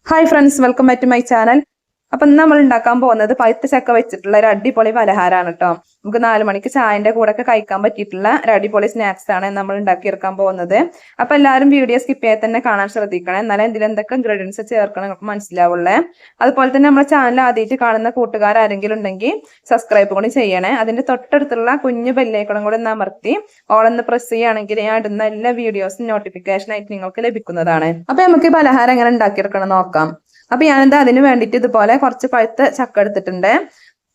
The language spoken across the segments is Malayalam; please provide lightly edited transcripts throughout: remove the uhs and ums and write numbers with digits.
Hi friends, welcome back to my channel. അപ്പൊ ഇന്ന് നമ്മൾ ഉണ്ടാക്കാൻ പോകുന്നത് പഴുത്ത ചക്ക വെച്ചിട്ടുള്ള ഒരു അടിപൊളി പലഹാരമാണ് കേട്ടോ. നമുക്ക് 4 മണിക്ക് ചായന്റെ കൂടെ ഒക്കെ കഴിക്കാൻ പറ്റിയിട്ടുള്ള ഒരു അടിപൊളി സ്നാക്സ് ആണ് നമ്മൾ ഉണ്ടാക്കിയെടുക്കാൻ പോകുന്നത്. അപ്പൊ എല്ലാവരും വീഡിയോ സ്കിപ്പ് ചെയ്യാൻ തന്നെ കാണാൻ ശ്രദ്ധിക്കണം, എന്നാലും ഇതിൽ എന്തൊക്കെ ഇൻഗ്രീഡിയൻസ് ചേർക്കണം നമുക്ക് മനസ്സിലാവുള്ളേ. അതുപോലെ തന്നെ നമ്മുടെ ചാനൽ ആദ്യമായിട്ട് കാണുന്ന കൂട്ടുകാർ ആരെങ്കിലും ഉണ്ടെങ്കിൽ സബ്സ്ക്രൈബ് കൂടി ചെയ്യണേ. അതിന്റെ തൊട്ടടുത്തുള്ള കുഞ്ഞു ബെല്ലൈക്കണും കൂടി ഒന്ന് അമർത്തി ഓളൊന്ന് പ്രസ് ചെയ്യുകയാണെങ്കിൽ ഞാൻ ഇടുന്ന എല്ലാ വീഡിയോസും നോട്ടിഫിക്കേഷൻ ആയിട്ട് നിങ്ങൾക്ക് ലഭിക്കുന്നതാണ്. അപ്പൊ നമുക്ക് ഈ പലഹാരം എങ്ങനെ ഉണ്ടാക്കിയെടുക്കണം നോക്കാം. അപ്പൊ ഞാനെന്താ അതിന് വേണ്ടിയിട്ട് ഇതുപോലെ കുറച്ച് പഴുത്ത ചക്ക എടുത്തിട്ടുണ്ട്.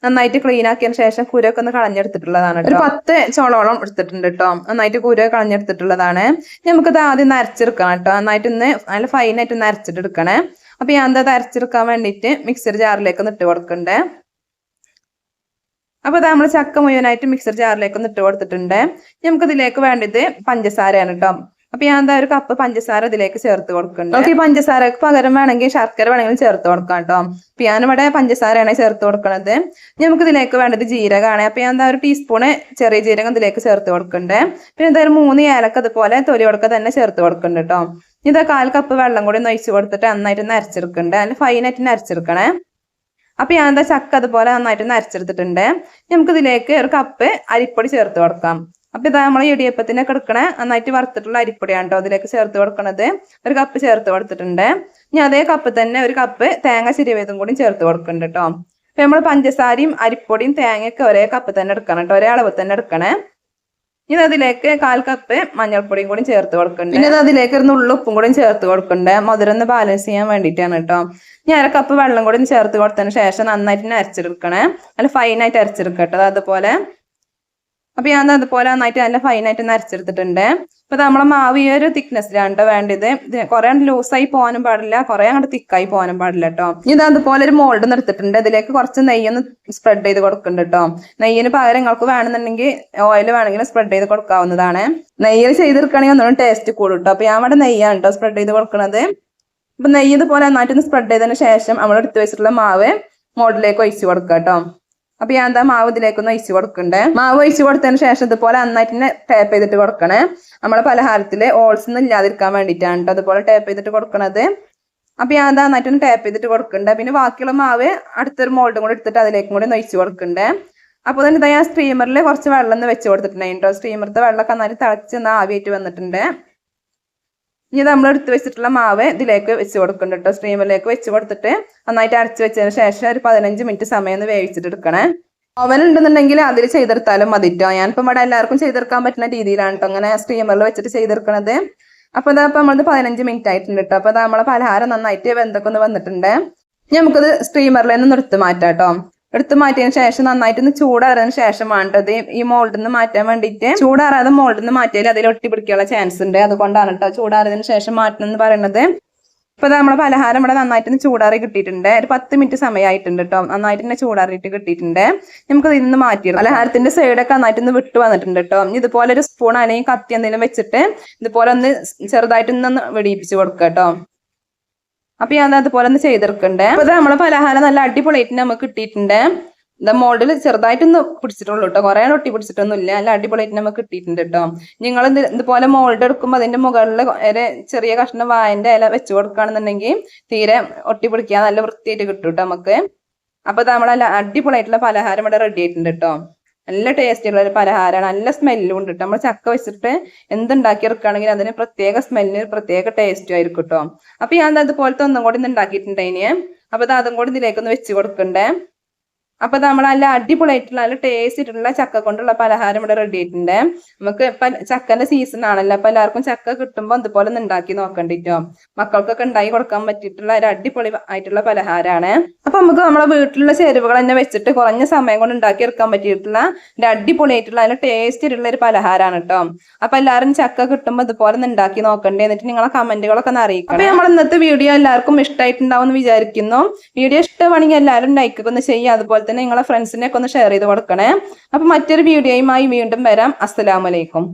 നന്നായിട്ട് ക്ലീൻ ആക്കിയതിന് ശേഷം കുരൊക്കെ ഒന്ന് കളഞ്ഞെടുത്തിട്ടുള്ളതാണ്. ഒരു 10 ചോളോളം എടുത്തിട്ടുണ്ട് കേട്ടോ. നന്നായിട്ട് കുര കളഞ്ഞെടുത്തിട്ടുള്ളതാണ്. നമുക്കിത് ആദ്യം നരച്ചെടുക്കണം കേട്ടോ. നന്നായിട്ട് നല്ല ഫൈനായിട്ട് നരച്ചിട്ട് എടുക്കണേ. അപ്പൊ ഞാൻ എന്താ അരച്ചെടുക്കാൻ വേണ്ടിയിട്ട് മിക്സർ ജാറിലേക്ക് ഒന്ന് ഇട്ട് കൊടുക്കണ്ടേ. അപ്പൊ ഇത് നമ്മൾ ചക്ക മുഴുവനായിട്ട് മിക്സർ ജാറിലേക്ക് ഒന്ന് ഇട്ട് കൊടുത്തിട്ടുണ്ട്. നമുക്ക് ഇതിലേക്ക് വേണ്ടത് പഞ്ചസാരയാണ് കേട്ടോ. അപ്പൊ ഞാൻ എന്താ ഒരു കപ്പ് പഞ്ചസാര ഇതിലേക്ക് ചേർത്ത് കൊടുക്കുന്നുണ്ട്. നമുക്ക് ഈ പഞ്ചസാരക്ക് പകരം വേണമെങ്കിൽ ശർക്കര വേണമെങ്കിലും ചേർത്ത് കൊടുക്കാം കേട്ടോ. അപ്പൊ ഞാനിവിടെ പഞ്ചസാരയാണ് ചേർത്ത് കൊടുക്കുന്നത്. നമുക്ക് ഇതിലേക്ക് വേണ്ടത് ജീരകമാണ്. അപ്പൊ ഞാൻ എന്താ ഒരു ടീസ്പൂണ് ചെറിയ ജീരകം ഇതിലേക്ക് ചേർത്ത് കൊടുക്കുന്നുണ്ട്. പിന്നെ എന്തായാലും 3 ഏലക്ക അതുപോലെ തൊലി കൊടുക്ക തന്നെ ചേർത്ത് കൊടുക്കുന്നുണ്ട് കേട്ടോ. ഇത് 1/4 കപ്പ് വെള്ളം കൂടി ഒഴിച്ച് കൊടുത്തിട്ട് നന്നായിട്ട് നരച്ചെടുക്കുന്നുണ്ട്. അതിന് ഫൈനായിട്ട് നരച്ചെടുക്കണേ. അപ്പൊ ഞാൻ എന്താ ചക്ക അതുപോലെ നന്നായിട്ട് നരച്ചെടുത്തിട്ടുണ്ട്. നമുക്ക് ഇതിലേക്ക് ഒരു കപ്പ് അരിപ്പൊടി ചേർത്ത് കൊടുക്കാം. അപ്പൊ ഇതാ നമ്മൾ ഇടിയപ്പത്തിനൊക്കെ എടുക്കണ നന്നായിട്ട് വറുത്തിട്ടുള്ള അരിപ്പൊടിയാണ് കേട്ടോ അതിലേക്ക് ചേർത്ത് കൊടുക്കണത്. ഒരു കപ്പ് ചേർത്ത് കൊടുത്തിട്ടുണ്ട്. ഇനി അതേ കപ്പ് തന്നെ ഒരു കപ്പ് തേങ്ങ ചിരവിയതും കൂടി ചേർത്ത് കൊടുക്കുന്നുണ്ട് കേട്ടോ. അപ്പൊ നമ്മൾ പഞ്ചസാരയും അരിപ്പൊടിയും തേങ്ങയൊക്കെ ഒരേ കപ്പ് തന്നെ എടുക്കണം കേട്ടോ, ഒരേ അളവ് തന്നെ എടുക്കണേ. ഇനി അതിലേക്ക് 1/4 കപ്പ് മഞ്ഞൾപ്പൊടിയും കൂടി ചേർത്ത് കൊടുക്കുന്നുണ്ട്. പിന്നെ അതിലേക്ക് ഒരു നുള്ളു ഉപ്പും കൂടി ചേർത്ത് കൊടുക്കുന്നുണ്ട്. മധുരം ഒന്ന് ബാലൻസ് ചെയ്യാൻ വേണ്ടിയിട്ടാണ് കേട്ടോ. ഞാൻ 1 കപ്പ് വെള്ളം കൂടി ചേർത്ത് കൊടുത്തതിന് ശേഷം നന്നായിട്ട് അരച്ചെടുക്കണേ. നല്ല ഫൈനായിട്ട് അരച്ചെടുക്കട്ടോ അതുപോലെ. അപ്പൊ ഞാൻ അതുപോലെ നന്നായിട്ട് നല്ല ഫൈനായിട്ട് നരച്ചെടുത്തിട്ടുണ്ട്. അപ്പൊ നമ്മളെ മാവ് ഈ ഒരു തിക്നെസ്സിലാണ് കേട്ടോ വേണ്ടത്. കുറെ ലൂസായി പോകാനും പാടില്ല, കുറെ അങ്ങോട്ട് തിക്കായി പോകാനും പാടില്ല കേട്ടോ. ഇത് അതുപോലെ ഒരു മോൾഡ് നിർത്തിട്ടുണ്ട്. ഇതിലേക്ക് കുറച്ച് നെയ്യൊന്ന് സ്പ്രെഡ് ചെയ്ത് കൊടുക്കുന്നുണ്ട് കേട്ടോ. നെയ്യിന് പകരം നിങ്ങൾക്ക് വേണമെന്നുണ്ടെങ്കിൽ ഓയിൽ വേണമെങ്കിൽ സ്പ്രെഡ് ചെയ്ത് കൊടുക്കാവുന്നതാണ്. നെയ്യിൽ ചെയ്തെടുക്കുകയാണെങ്കിൽ ഒന്നും ടേസ്റ്റ് കൂടും കേട്ടോ. അപ്പൊ ഞാൻ അവിടെ നെയ്യാണ് കേട്ടോ സ്പ്രെഡ് ചെയ്ത് കൊടുക്കുന്നത്. അപ്പൊ നെയ്യ് ഇതുപോലെ നന്നായിട്ടൊന്ന് സ്പ്രെഡ് ചെയ്തതിന് ശേഷം നമ്മൾ എടുത്ത് വെച്ചിട്ടുള്ള മാവ് മോൾഡിലേക്ക് ഒഴിച്ചു കൊടുക്കുക കേട്ടോ. അപ്പൊ ഞാൻ എന്താ മാവ് ഇതിലേക്കൊന്ന് ഒഴിച്ചു കൊടുക്കണ്ടേ. മാവ് ഒഴിച്ചു കൊടുത്തതിന് ശേഷം ഇതുപോലെ നന്നായിട്ട് ടാപ്പ് ചെയ്തിട്ട് കൊടുക്കണേ. നമ്മളെ പലഹാരത്തില് ഓൾസ് ഒന്നും ഇല്ലാതിരിക്കാൻ വേണ്ടിയിട്ടാണ് കേട്ടോ അതുപോലെ ടാപ്പ് ചെയ്തിട്ട് കൊടുക്കണത്. അപ്പൊ ഞാൻ എന്താ നന്നായിട്ടൊന്ന് ടാപ്പ് ചെയ്തിട്ട് കൊടുക്കണ്ടേ. പിന്നെ ബാക്കിയുള്ള മാവ് അടുത്തൊരു മോൾഡും കൂടി എടുത്തിട്ട് അതിലേക്കും കൂടി ഒഴിച്ചു കൊടുക്കണ്ടേ. അപ്പൊ തന്നെ ഇതാ ഞാൻ സ്റ്റീമറിൽ കുറച്ച് വെള്ളം ഒന്ന് വെച്ച് കൊടുത്തിട്ടുണ്ടായി കേട്ടോ. സ്റ്റീമറിന്റെ വെള്ളമൊക്കെ നന്നായിട്ട് തിളച്ച് ആവിയായിട്ട് വന്നിട്ടുണ്ട്. ഇനി നമ്മൾ എടുത്ത് വെച്ചിട്ടുള്ള മാവ് ഇതിലേക്ക് വെച്ച് കൊടുക്കുന്നുണ്ട് കേട്ടോ. സ്റ്റീമറിലേക്ക് വെച്ച് കൊടുത്തിട്ട് നന്നായിട്ട് അരച്ച് വെച്ചതിന് ശേഷം ഒരു 15 മിനിറ്റ് സമയം ഒന്ന് വേവിച്ചിട്ട് എടുക്കണേ. ഓവൻ ഉണ്ടെന്നുണ്ടെങ്കിൽ അതിൽ ചെയ്തെടുത്താലും മതി കേട്ടോ. ഞാനിപ്പോൾ ഇവിടെ എല്ലാവർക്കും ചെയ്തെടുക്കാൻ പറ്റുന്ന രീതിയിലാണ് കേട്ടോ അങ്ങനെ സ്റ്റീമറിൽ വെച്ചിട്ട് ചെയ്തെടുക്കണത്. അപ്പൊ ഇതാ ഇപ്പൊ നമ്മളത് 15 മിനിറ്റ് ആയിട്ടുണ്ട് കേട്ടോ. അപ്പൊ നമ്മളെ പലഹാരം നന്നായിട്ട് വെന്തൊക്കെ ഒന്ന് വന്നിട്ടുണ്ട്. നമുക്കത് സ്റ്റീമറിൽ നിന്ന് എടുത്ത് മാറ്റാം കേട്ടോ. എടുത്ത് മാറ്റിയതിന് ശേഷം നന്നായിട്ടൊന്ന് ചൂടാറിയതിന് ശേഷം വേണ്ടത് ഈ മോൾഡിൽ നിന്ന് മാറ്റാൻ വേണ്ടിയിട്ട്. ചൂടാറാതെ മോൾഡിൽ നിന്ന് മാറ്റിയാൽ അതിൽ ഒട്ടി പിടിക്കാനുള്ള ചാൻസ് ഉണ്ട്. അതുകൊണ്ടാണ് കേട്ടോ ചൂടാറിയതിന് ശേഷം മാറ്റണം എന്ന് പറയുന്നത്. ഇപ്പൊ നമ്മളെ പലഹാരം ഇവിടെ നന്നായിട്ടൊന്ന് ചൂടാറി കിട്ടിയിട്ടുണ്ട്. ഒരു 10 മിനിറ്റ് സമയമായിട്ടുണ്ട് കേട്ടോ. നന്നായിട്ട് തന്നെ ചൂടാറിയിട്ട് കിട്ടിയിട്ടുണ്ട്. നമുക്ക് ഇതിൽ നിന്ന് മാറ്റിയിടും. പലഹാരത്തിന്റെ സൈഡൊക്കെ നന്നായിട്ടൊന്ന് വിട്ടു വന്നിട്ടുണ്ട് കേട്ടോ. ഇതുപോലെ ഒരു സ്പൂൺ അല്ലെങ്കിൽ കത്തി എന്തെങ്കിലും വെച്ചിട്ട് ഇതുപോലെ ഒന്ന് ചെറുതായിട്ടൊന്ന് വെടിയിപ്പിച്ച് കൊടുക്കുക കേട്ടോ. അപ്പൊ ഞാൻ അതുപോലെ ഒന്ന് ചെയ്തെടുക്കണ്ടേ. അപ്പൊ നമ്മളെ പലഹാരം നല്ല അടിപൊളിയായിട്ട് നമുക്ക് കിട്ടിയിട്ടുണ്ട്. ഇത് മോൾഡിൽ ചെറുതായിട്ടൊന്ന് പിടിച്ചിട്ടുള്ളൂ കേട്ടോ, കുറെ ഒട്ടി പിടിച്ചിട്ടൊന്നും ഇല്ല. നല്ല അടിപൊളിയായിട്ട് നമുക്ക് കിട്ടിയിട്ടുണ്ട് കേട്ടോ. നിങ്ങൾ ഇതുപോലെ മോൾഡ് എടുക്കുമ്പോൾ അതിന്റെ മുകളിൽ ഒരു ചെറിയ കഷ്ണം വായന്റെ ഇല വെച്ച് കൊടുക്കുകയാണെന്നുണ്ടെങ്കിൽ തീരെ ഒട്ടി പിടിക്കാൻ നല്ല വൃത്തിയായിട്ട് കിട്ടും കേട്ടോ നമുക്ക്. അപ്പൊ നമ്മളെ അടിപൊളിയായിട്ടുള്ള പലഹാരം ഇവിടെ റെഡി ആയിട്ടുണ്ട് കേട്ടോ. നല്ല ടേസ്റ്റ് ഉള്ള ഒരു പലഹാരമാണ്, നല്ല സ്മെല്ലും ഉണ്ട് കേട്ടോ. നമ്മൾ ചക്ക വെച്ചിട്ട് എന്തുണ്ടാക്കി എടുക്കുകയാണെങ്കിൽ അതിന് പ്രത്യേക സ്മെല്ലിന് പ്രത്യേക ടേസ്റ്റും ആയിരിക്കും കേട്ടോ. അപ്പൊ ഞാൻ അതുപോലത്തെ ഒന്നും കൂടി ഉണ്ടാക്കിയിട്ടുണ്ടായിന്. അപ്പൊ അതും കൂടി ഇതിലേക്കൊന്ന് വെച്ച് കൊടുക്കണ്ടേ. അപ്പൊ നമ്മൾ നല്ല അടിപൊളിയായിട്ടുള്ള നല്ല ടേസ്റ്റ് ആയിട്ടുള്ള ചക്ക കൊണ്ടുള്ള പലഹാരം ഇവിടെ റെഡി ആയിട്ടുണ്ട്. നമുക്ക് ഇപ്പൊ ചക്കന്റെ സീസൺ ആണല്ലോ. അപ്പൊ എല്ലാവർക്കും ചക്ക കിട്ടുമ്പോൾ അതുപോലെ ഒന്ന് ഉണ്ടാക്കി നോക്കണ്ടിട്ടോ. മക്കൾക്കൊക്കെ ഉണ്ടാക്കി കൊടുക്കാൻ പറ്റിയിട്ടുള്ള ഒരു അടിപൊളി ആയിട്ടുള്ള പലഹാരമാണ്. അപ്പൊ നമുക്ക് നമ്മളെ വീട്ടിലുള്ള ചേരുവകൾ തന്നെ വെച്ചിട്ട് കുറഞ്ഞ സമയം കൊണ്ട് ഉണ്ടാക്കി എടുക്കാൻ പറ്റിയിട്ടുള്ള ഒരു അടിപൊളിയായിട്ടുള്ള നല്ല ടേസ്റ്റ് ആയിട്ടുള്ള ഒരു പലഹാരമാണ് കേട്ടോ. അപ്പൊ എല്ലാവരും ചക്ക കിട്ടുമ്പോൾ അതുപോലെ ഒന്ന് ഉണ്ടാക്കി നോക്കണ്ടേ. എന്നിട്ട് നിങ്ങളെ കമന്റുകളൊക്കെ ഒന്ന് അറിയിക്കണം. അപ്പൊ നമ്മൾ ഇന്നത്തെ വീഡിയോ എല്ലാവർക്കും ഇഷ്ടമായിട്ടുണ്ടാവും എന്ന് വിചാരിക്കുന്നു. വീഡിയോ ഇഷ്ടമാണെങ്കിൽ എല്ലാവരും ലൈക്ക് ഒന്ന് ചെയ്യുക. അതുപോലെ തന്നെ നിങ്ങളെ ഫ്രണ്ട്സിനെ ഒക്കെ ഒന്ന് ഷെയർ ചെയ്ത് കൊടുക്കണേ. അപ്പൊ മറ്റൊരു വീഡിയോയുമായി വീണ്ടും വരാം. അസ്സലാമു അലൈക്കും.